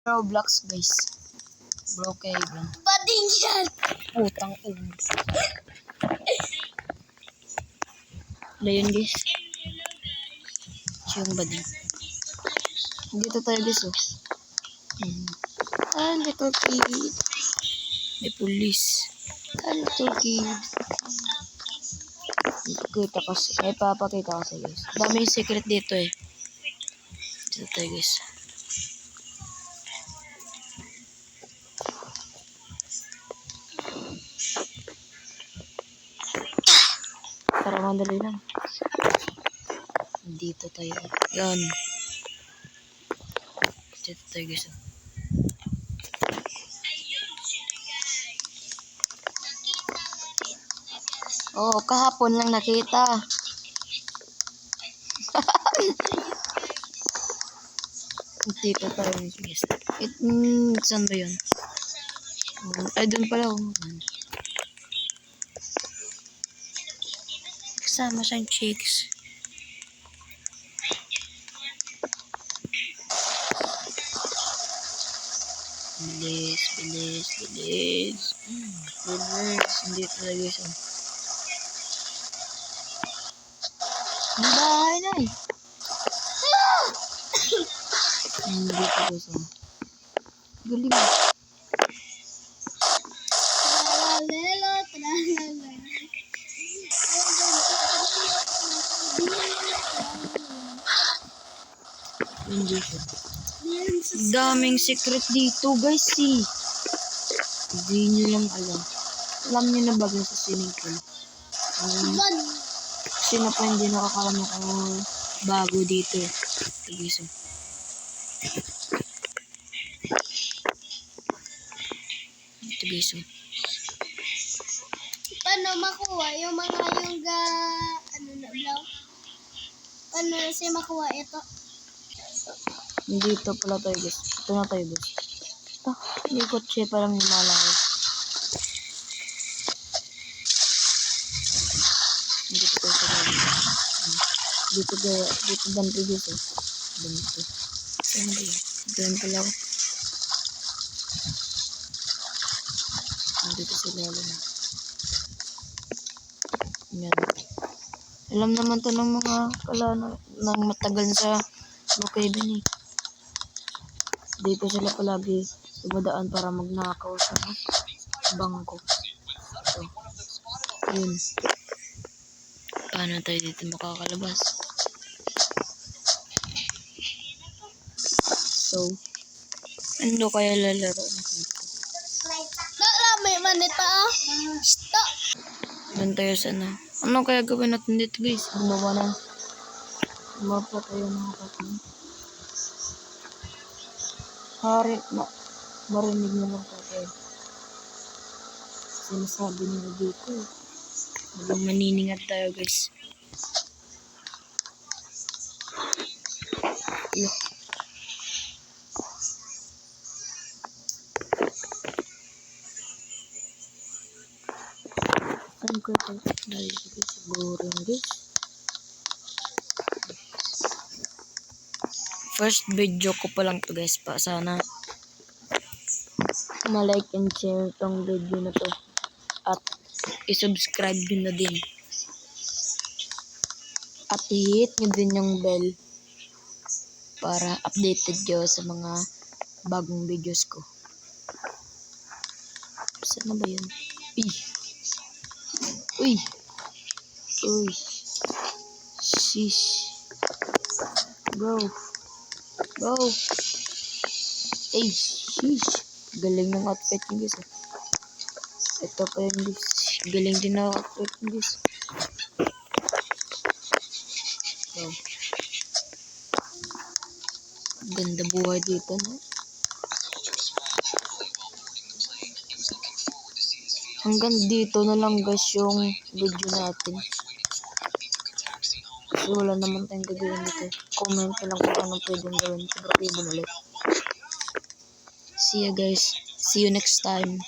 Roblox guys. Brookhaven. Bading yan. Putang ina. Ayun guys. Siyang bading. Dito tayo guys oh. Ah, little kid. May police. Ah, little kid. Kita kasi. May papakita kasi guys. Daming secret dito eh. Dito tayo guys. Para mandali lang. Dito tayo. Yan. Dito tayo guys. Oh, kahapon lang nakita. Dito tayo guys. Saan ba yun? Ay, doon pala. Kasama siyang chicks. Bilis, bilis, bilis. Bilis. Hindi talaga siya. Ang bahay na eh. Hindi talaga siya. Galing. Tralalelo, tralala. Hindi siya. Daming secret dito guys eh. Hindi nyo lang alam. Alam nyo na ba sa swimming pool? Sino pa hindi nakakalam ng bago dito. Tagiso. Tagiso. Paano makuha yung mga ano na blow? Paano siya makuha ito? Dito pala tayo guys. Ito na tayo guys. May kotse parang lumalaki. Dito tayo sa gabi. Dito dante guys eh. Dante. Saan ba yun? Doon pala ako. Dito sa lalo na. Yan. Alam naman to ng mga kalano ng matagal sa Brookhaven eh. Dito sila palagi dumadaan para magnakaw sa bangko. So, yun. Paano tayo dito makakalabas? So, ano kaya lalaro natin? May manita ah. Stop. Doon tayo sa ano. Ano kaya gawin natin dito guys? Gumawa ng mapa tayo mga kapatid. Hari na marinig mo lang tayo. Sinasabi nila dito. Habang maniningat tayo guys. Look. Saan ko ito? Dahil siguro guys. First video ko pa lang to guys pa. Sana ma-like and share tong video na to. At i-subscribe nyo na din. At i-hit nyo din yung bell para updated nyo sa mga bagong videos ko. Saan na ba yun? Uy! Uy! Sheesh! Bro! Bro! Ay! Sheesh! Galing ng outfit niyo guys. Ito pa yung guys. Galing din ang outfit niyo guys. So, ganda buhay dito, no? Hanggang dito na lang guys yung video natin. Kasi wala naman tayong gagawin dito. Comment na lang kung ano pwedeng gawin. Sobrang ulit. See you guys. See you next time.